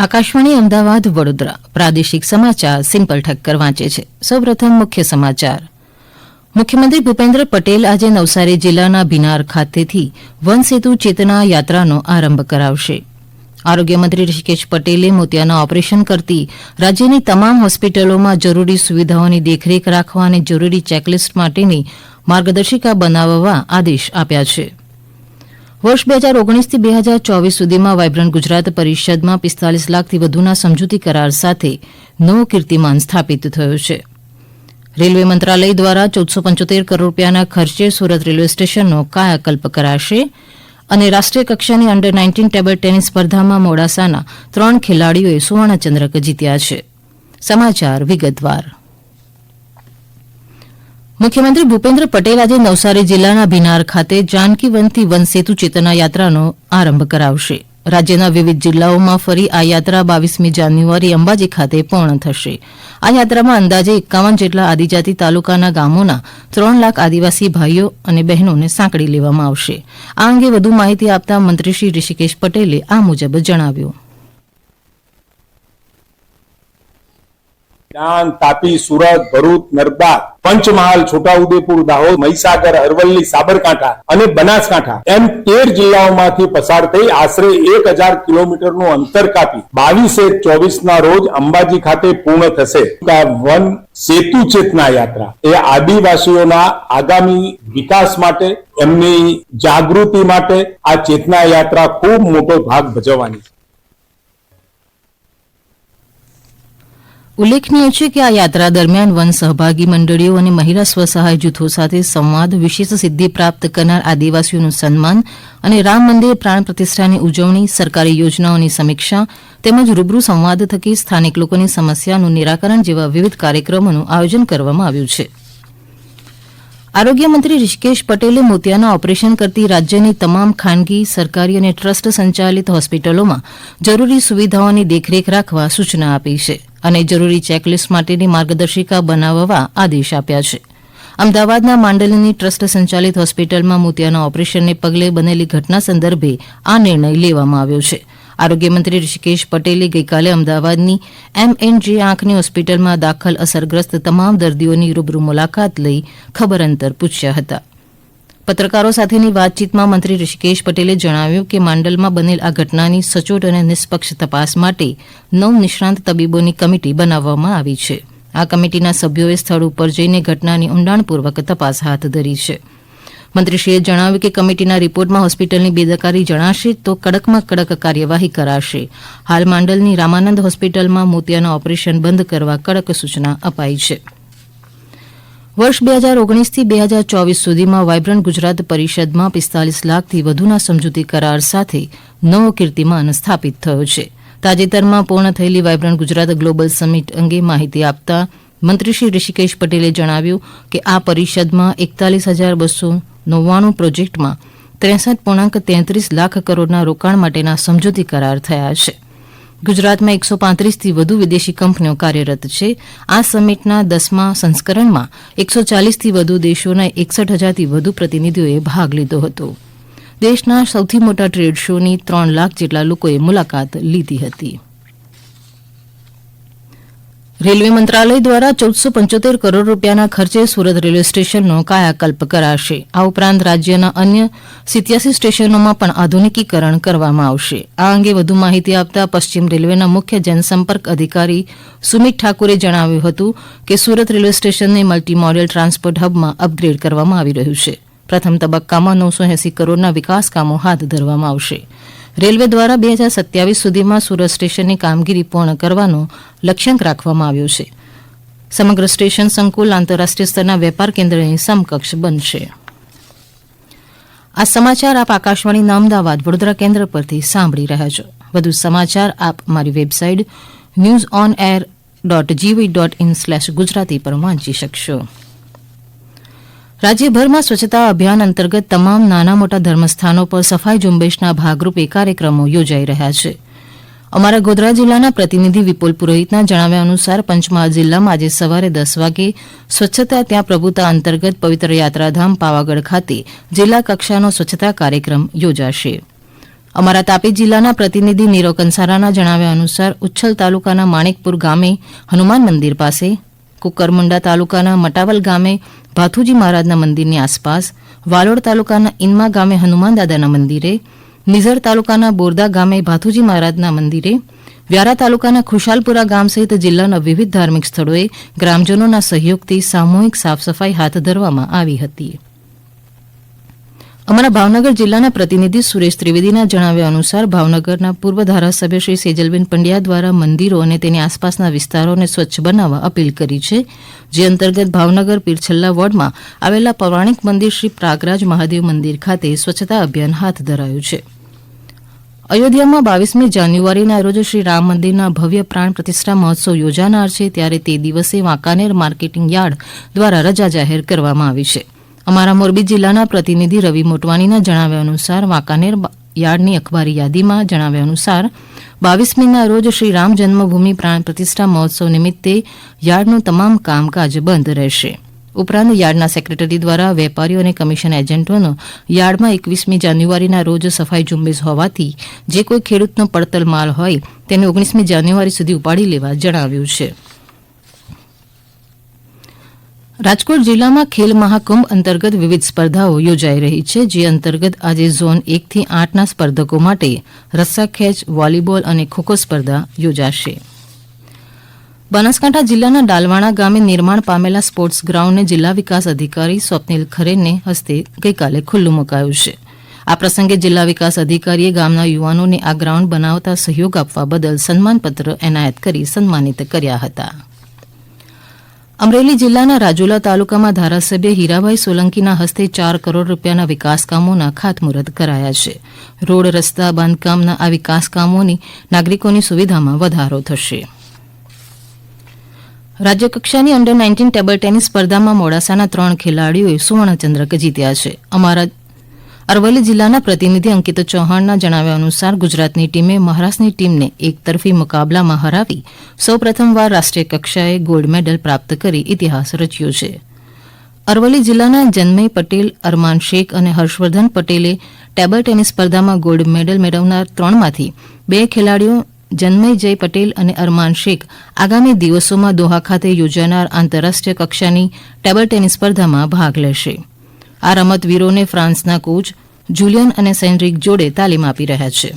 આકાશવાણી અમદાવાદ વડોદરા પ્રાદેશિક સમાચાર સિમ્પલ ઠક્કર વાંચે છે. સૌપ્રથમ મુખ્ય સમાચાર. મુખ્યમંત્રી ભૂપેન્દ્ર પટેલ આજે નવસારી જિલ્લાના ભીનાર ખાતેથી વન સેતુ ચેતના યાત્રાનો આરંભ કરાવશે. આરોગ્યમંત્રી ઋષિકેશ પટેલે મોતિયાના ઓપરેશન કરતી રાજ્યની તમામ હોસ્પિટલોમાં જરૂરી સુવિધાઓની દેખરેખ રાખવા અને જરૂરી ચેકલિસ્ટ માટેની માર્ગદર્શિકા બનાવવા આદેશ આપ્યા છે. વર્ષ 2019 થી 2024 સુધીમાં વાયબ્રન્ટ ગુજરાત પરિષદમાં 45 લાખથી વધુના સમજૂતી કરાર સાથે નવો કીર્તિમાન સ્થાપિત થયો છે. રેલવે મંત્રાલય દ્વારા 1475 કરોડ રૂપિયાના ખર્ચે સુરત રેલવે સ્ટેશનનો કાયાકલ્પ કરાશે અને રાષ્ટ્રીય કક્ષાની અંડર 19 ટેબલ ટેનિસ સ્પર્ધામાં મોડાસાના 3 ખેલાડીઓએ સુવર્ણચંદ્રક જીત્યા છે. સમાચાર વિગતવાર. મુખ્યમંત્રી ભૂપેન્દ્ર પટેલ આજે નવસારી જિલ્લાના ભીનાર ખાતે જાનકી વનથી વન સેતુ ચેતના યાત્રાનો આરંભ કરાવશે. રાજ્યના વિવિધ જિલ્લાઓમાં ફરી આ યાત્રા 22મી જાન્યુઆરી અંબાજી ખાતે પૂર્ણ થશે. આ યાત્રામાં અંદાજે 51 જેટલા આદિજાતિ તાલુકાના ગામોના 3 લાખ આદિવાસી ભાઈઓ અને બહેનોને સાંકળી લેવામાં આવશે. આ અંગે વધુ માહિતી આપતા મંત્રી શ્રી ઋષિકેશ પટેલે આ મુજબ જણાવ્યું. ડાંગ, તાપી, સુરત, ભરૂચ, નર્મદા, પંચમહાલ, છોટાઉદેપુર, દાહોદ, મહીસાગર, અરવલ્લી, સાબરકાંઠા અને બનાસકાંઠા એમ 13 જિલ્લાઓમાંથી પસાર થઈ આશરે 1000 કિલોમીટરનું અંતર કાપી 22/1/24 ના રોજ અંબાજી ખાતે પૂર્ણ થશે. વન સેતુ ચેતના યાત્રા એ આદિવાસીઓના આગામી વિકાસ માટે, એમની જાગૃતિ માટે આ ચેતના યાત્રા ખૂબ મોટો ભાગ ભજવવાની છે. ઉલ્લેખનીય છે કે આ યાત્રા દરમિયાન વન સહભાગી મંડળીઓ અને મહિલા સ્વસહાય જૂથો સાથે સંવાદ, વિશેષ સિદ્ધિ પ્રાપ્ત કરનાર આદિવાસીઓનું સન્માન અને રામ મંદિર પ્રાણ પ્રતિષ્ઠાની ઉજવણી, સરકારી યોજનાઓની સમીક્ષા તેમજ રૂબરૂ સંવાદ થકી સ્થાનિક લોકોની સમસ્યાનું નિરાકરણ જેવા વિવિધ કાર્યક્રમોનું આયોજન કરવામાં આવ્યું છે. આરોગ્યમંત્રી ઋષિકેશ પટેલે મોતિયાના ઓપરેશન કરતી રાજ્યની તમામ ખાનગી, સરકારી અને ટ્રસ્ટ સંચાલિત હોસ્પિટલોમાં જરૂરી સુવિધાઓની દેખરેખ રાખવા સૂચના આપી છે અને જરૂરી ચેકલિસ્ટ માટેની માર્ગદર્શિકા બનાવવા આદેશ આપ્યા છે. અમદાવાદના માંડલની ટ્રસ્ટ સંચાલિત હોસ્પિટલમાં મોતિયાના ઓપરેશનને પગલે બનેલી ઘટના સંદર્ભે આ નિર્ણય લેવામાં આવ્યો છે. આરોગ્યમંત્રી ઋષિકેશ પટેલે ગઈકાલે અમદાવાદની MNJ આંખની હોસ્પિટલમાં દાખલ અસરગ્રસ્ત તમામ દર્દીઓની રૂબરૂ મુલાકાત લઈ ખબર અંતર પૂછ્યા હતા. પત્રકારો સાથેની વાતચીતમાં મંત્રી ઋષિકેશ પટેલે જણાવ્યું કે માંડલમાં બનેલ આ ઘટનાની સચોટ અને નિષ્પક્ષ તપાસ માટે 9 નિષ્ણાંત તબીબોની કમિટી બનાવવામાં આવી છે. આ કમિટીના સભ્યોએ સ્થળ ઉપર જઈને ઘટનાની ઊંડાણપૂર્વક તપાસ હાથ ધરી છે. મંત્રીશ્રીએ જણાવ્યું કે કમિટીના રિપોર્ટમાં હોસ્પિટલની બેદરકારી જણાશે તો કડકમાં કડક કાર્યવાહી કરાશે. હાલ માંડલની રામાનંદ હોસ્પિટલમાં મોતિયાના ઓપરેશન બંધ કરવા કડક સૂચના અપાઈ છે. વર્ષ 2019 થી 2024 સુધીમાં વાયબ્રન્ટ ગુજરાત પરિષદમાં 45 લાખથી વધુના સમજૂતી કરાર સાથે નવો કીર્તિમાન સ્થાપિત થયો છે. તાજેતરમાં પૂર્ણ થયેલી વાયબ્રન્ટ ગુજરાત ગ્લોબલ સમિટ અંગે માહિતી આપતા મંત્રી શ્રી ઋષિકેશ પટેલે જણાવ્યું કે આ પરિષદમાં 41,299 પ્રોજેક્ટમાં 63.33 લાખ કરોડના રોકાણ માટેના સમજૂતી કરાર થયા છે. ગુજરાતમાં 135થી વધુ વિદેશી કંપનીઓ કાર્યરત છે. આ સમિટના 10મા સંસ્કરણમાં 140થી વધુ દેશોના 61,000થી વધુ પ્રતિનિધિઓએ ભાગ લીધો હતો. દેશના સૌથી મોટા ટ્રેડ શોની 3 લાખ જેટલા લોકોએ મુલાકાત લીધી હતી. રેલવે મંત્રાલય દ્વારા 1475 કરોડ રૂપિયાના ખર્ચે સુરત રેલવે સ્ટેશનનો કાયાકલ્પ કરાશે. આ ઉપરાંત રાજ્યના અન્ય 87 સ્ટેશનોમાં પણ આધુનિકીકરણ કરવામાં આવશે. આ અંગે વધુ માહિતી આપતા પશ્ચિમ રેલવેના મુખ્ય જનસંપર્ક અધિકારી સુમિત ઠાકુરે જણાવ્યું હતું કે સુરત રેલવે સ્ટેશનને મલ્ટી મોડેલ ટ્રાન્સપોર્ટ હબમાં અપગ્રેડ કરવામાં આવી રહ્યું છે. પ્રથમ તબક્કામાં 980 કરોડના વિકાસ કામો હાથ ધરવામાં આવશે. રેલવે દ્વારા 2027 સુધીમાં સુરત સ્ટેશનની કામગીરી પૂર્ણ કરવાનો લક્ષ્યાંક રાખવામાં આવ્યો છે. સમગ્ર સ્ટેશન સંકુલ આંતરરાષ્ટ્રીય સ્તરના વેપાર કેન્દ્રની સમકક્ષ બનશે. આ સમાચાર આપ આકાશવાણીના અમદાવાદ વડોદરા કેન્દ્ર પરથી સાંભળી રહ્યા છો. વધુ સમાચાર આપ અમારી વેબસાઇટ newsonair.gv.in/ગુજરાતી પર વાંચી શકશો. રાજ્યભરમાં સ્વચ્છતા અભિયાન અંતર્ગત તમામ નાના મોટા ધર્મસ્થાનો પર સફાઈ ઝુંબેશના ભાગરૂપે કાર્યક્રમો યોજાઈ રહ્યા છે. અમારા ગોધરા જિલ્લાના પ્રતિનિધિ વિપુલ પુરોહિતના જણાવ્યા અનુસાર પંચમહાલ જિલ્લામાં આજે સવારે 10 વાગે સ્વચ્છતા ત્યાં પ્રભુતા અંતર્ગત પવિત્ર યાત્રાધામ પાવાગઢ ખાતે જિલ્લા કક્ષાનો સ્વચ્છતા કાર્યક્રમ યોજાશે. અમારા તાપી જિલ્લાના પ્રતિનિધિ નીરવ કંસારાના જણાવ્યા અનુસાર ઉચ્છલ તાલુકાના માણેકપુર ગામે હનુમાન મંદિર પાસે, કુકરમુંડા તાલુકાના મટાવલ ગામે ભાથુજી મહારાજના મંદિરની આસપાસ, વાલોડ તાલુકાના ઇન્મા ગામે હનુમાન દાદાના મંદિરે, નિઝર તાલુકાના બોરદા ગામે ભાથુજી મહારાજના મંદિરે, વ્યારા તાલુકાના ખુશાલપુરા ગામ સહિત જિલ્લાના વિવિધ ધાર્મિક સ્થળોએ ગ્રામજનોના સહયોગથી સામૂહિક સાફ સફાઈ હાથ ધરવામાં આવી હતી. અમારા ભાવનગર જિલ્લાના પ્રતિનિધિ સુરેશ ત્રિવેદીના જણાવ્યા અનુસાર ભાવનગરના પૂર્વ ધારાસભ્ય શ્રી સેજલબેન પંડ્યા દ્વારા મંદિરો અને તેની આસપાસના વિસ્તારોને સ્વચ્છ બનાવવા અપીલ કરી છે, જે અંતર્ગત ભાવનગર પીરછલ્લા વોર્ડમાં આવેલા પૌરાણિક મંદિર શ્રી પ્રાગરાજ મહાદેવ મંદિર ખાતે સ્વચ્છતા અભિયાન હાથ ધરાયું છે. અયોધ્યામાં 22મી જાન્યુઆરીના રોજ શ્રી રામ મંદિરના ભવ્ય પ્રાણ પ્રતિષ્ઠા મહોત્સવ યોજાનાર છે, ત્યારે તે દિવસે વાંકાનેર માર્કેટિંગ યાર્ડ દ્વારા રજા જાહેર કરવામાં આવી છે. અમારા મોરબી જિલ્લાના પ્રતિનિધિ રવિ મોટવાણીના જણાવ્યા અનુસાર વાંકાનેર યાર્ડની અખબારી યાદીમાં જણાવ્યા અનુસાર 22મીના રોજ શ્રી રામ જન્મભૂમિ પ્રાણ પ્રતિષ્ઠા મહોત્સવ નિમિત્તે યાર્ડનું તમામ કામકાજ બંધ રહેશે. ઉપરાંત યાર્ડના સેક્રેટરી દ્વારા વેપારીઓ અને કમિશન એજન્ટોનો યાર્ડમાં 21મી જાન્યુઆરીના રોજ સફાઈ ઝુંબેશ હોવાથી જે કોઈ ખેડૂતનો પડતર માલ હોય તેને 19મી જાન્યુઆરી સુધી ઉપાડી લેવા જણાવ્યું છે. રાજકોટ જિલ્લામાં ખેલ મહાકુંભ અંતર્ગત વિવિધ સ્પર્ધાઓ યોજાઈ રહી છે, જે અંતર્ગત આજે ઝોન 1 થી 8ના સ્પર્ધકો માટે રસ્સાખેંચ, વોલીબોલ અને ખોખો સ્પર્ધા યોજાશે. બનાસકાંઠા જિલ્લાના ડાલવાણા ગામે નિર્માણ પામેલા સ્પોર્ટ્સ ગ્રાઉન્ડને જિલ્લા વિકાસ અધિકારી સ્વપ્નિલ ખરેને હસ્તે ગઈકાલે ખુલ્લું મુકાયું છે. આ પ્રસંગે જિલ્લા વિકાસ અધિકારીએ ગામના યુવાનોને આ ગ્રાઉન્ડ બનાવતા સહયોગ આપવા બદલ સન્માનપત્ર એનાયત કરી સન્માનિત કર્યા હતા. અમરેલી જિલ્લાના રાજુલા તાલુકામાં ધારાસભ્ય હીરાભાઈ સોલંકીના હસ્તે 4 કરોડ રૂપિયાના વિકાસ કામોના ખાતમુહૂર્ત કરાયા છે. રોડ, રસ્તા, બાંધકામના આ વિકાસ કામોની નાગરિકોની સુવિધામાં વધારો થશે. રાજ્યકક્ષાની અંડર 19 ટેબલ ટેનિસ સ્પર્ધામાં મોડાસાના 3 ખેલાડીઓએ સુવર્ણચંદ્રક જીત્યા છે. અમારા અરવલ્લી જિલ્લાના પ્રતિનિધિ અંકિત ચૌહાણના જણાવ્યા અનુસાર ગુજરાતની ટીમે મહારાષ્ટ્રની ટીમને એકતરફી મુકાબલામાં હરાવી સૌ પ્રથમવાર રાષ્ટ્રીય કક્ષાએ ગોલ્ડ મેડલ પ્રાપ્ત કરી ઇતિહાસ રચ્યો છે. અરવલ્લી જિલ્લાના જન્મય પટેલ, અરમાન શેખ અને હર્ષવર્ધન પટેલે ટેબલ ટેનિસ સ્પર્ધામાં ગોલ્ડ મેડલ મેળવનાર 3માંથી 2 ખેલાડીઓ જન્મય જય પટેલ અને અરમાન શેખ આગામી દિવસોમાં દોહા ખાતે યોજાનાર આંતરરાષ્ટ્રીય કક્ષાની ટેબલ ટેનિસ સ્પર્ધામાં ભાગ લેશે. આ રમતવીરોને ફ્રાન્સના કોચ જુલિયન અને સેન્ડ્રિક જોડે તાલીમ આપી રહ્યા છે.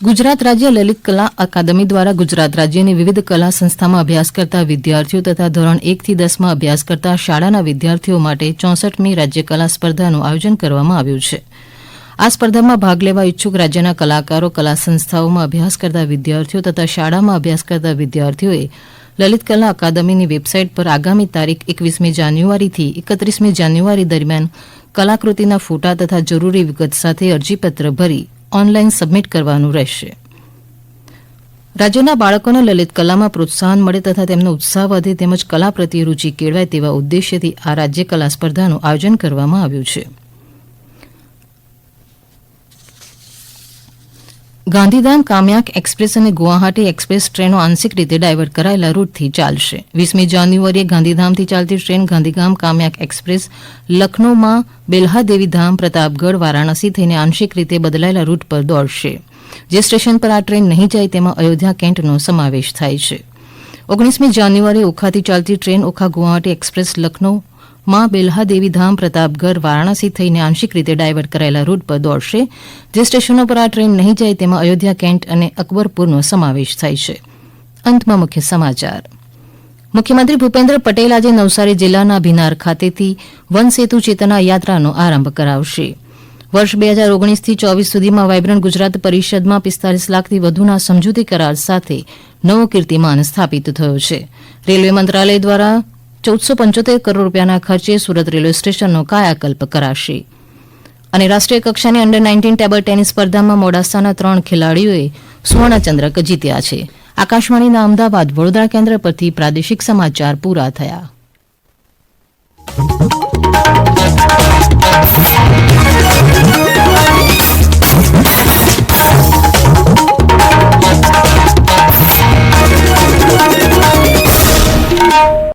ગુજરાત રાજ્ય લલિત કલા અકાદમી દ્વારા ગુજરાત રાજ્યની વિવિધ કલા સંસ્થામાં અભ્યાસ કરતા વિદ્યાર્થીઓ તથા ધોરણ 1 થી 10માં અભ્યાસ કરતા શાળાના વિદ્યાર્થીઓ માટે 64મી રાજ્ય કલા સ્પર્ધાનું આયોજન કરવામાં આવ્યું છે. આ સ્પર્ધામાં ભાગ લેવા ઇચ્છુક રાજ્યના કલાકારો, કલા સંસ્થાઓમાં અભ્યાસ કરતા વિદ્યાર્થીઓ તથા શાળામાં અભ્યાસ કરતા વિદ્યાર્થીઓએ લલિત કલા અકાદમીની વેબસાઇટ પર આગામી તારીખ 21મી જાન્યુઆરીથી 31મી જાન્યુઆરી દરમિયાન કલાકૃતિના ફોટા તથા જરૂરી વિગત સાથે અરજીપત્ર ભરી ઓનલાઈન સબમિટ કરવાનું રહેશે. રાજ્યના બાળકોને લલિત કલામાં પ્રોત્સાહન મળે તથા તેમનો ઉત્સાહ વધે તેમજ કલા પ્રત્યે રૂચિ કેળવાય તેવા ઉદ્દેશ્યથી આ રાજ્ય કલા સ્પર્ધાનું આયોજન કરવામાં આવ્યું છે. ગાંધીધામ કામયાક એક્સપ્રેસ અને ગુવાહાટી એક્સપ્રેસ ટ્રેનો આંશિક રીતે ડાયવર્ટ કરાયેલા રૂટથી ચાલશે. 20મી જાન્યુઆરીએ ગાંધીધામથી ચાલતી ટ્રેન ગાંધીધામ કામયાક એક્સપ્રેસ લખનૌમાં બેલ્હાદેવી ધામ, પ્રતાપગઢ, વારાણસી થઈને આંશિક રીતે બદલાયેલા રૂટ પર દોડશે. જે સ્ટેશન પર આ ટ્રેન નહીં જાય તેમાં અયોધ્યા કેન્ટનો સમાવેશ થાય છે. 19મી જાન્યુઆરીએ ઓખાથી ચાલતી ટ્રેન ઓખા ગુવાહાટી એક્સપ્રેસ લખનૌ માં બેલ્હાદેવી ધામ, પ્રતાપગઢ, વારાણસી થઈને આંશિક રીતે ડાયવર્ટ કરાયેલા રૂટ પર દોડશે. જે સ્ટેશનો પર આ ટ્રેન નહીં જાય તેમાં અયોધ્યા કેન્ટ અને અકબરપુરનો સમાવેશ થાય છે. અંતમાં મુખ્ય સમાચાર. મુખ્યમંત્રી ભૂપેન્દ્ર પટેલ આજે નવસારી જિલ્લાના ભીનાર ખાતેથી વન સેતુ ચેતના યાત્રાનો આરંભ કરાવશે. વર્ષ 2019થી 24 સુધીમાં વાયબ્રન્ટ ગુજરાત પરિષદમાં 45 લાખથી વધુના સમજૂતી કરાર સાથે નવો કીર્તિમાન સ્થાપિત થયો છે. રેલવે મંત્રાલય દ્વારા 1475 કરોડ રૂપિયાના ખર્ચે સુરત રેલવે સ્ટેશનનો કાયાકલ્પ કરાશે. અને રાષ્ટ્રીય કક્ષાની અંડર 19 ટેબલ ટેનિસ સ્પર્ધામાં મોડાસાના 3 ખેલાડીઓએ સુવર્ણચંદ્રક જીત્યા છે. આકાશવાણીના અમદાવાદ વડોદરા કેન્દ્ર પરથી પ્રાદેશિક સમાચાર પૂરા થયા.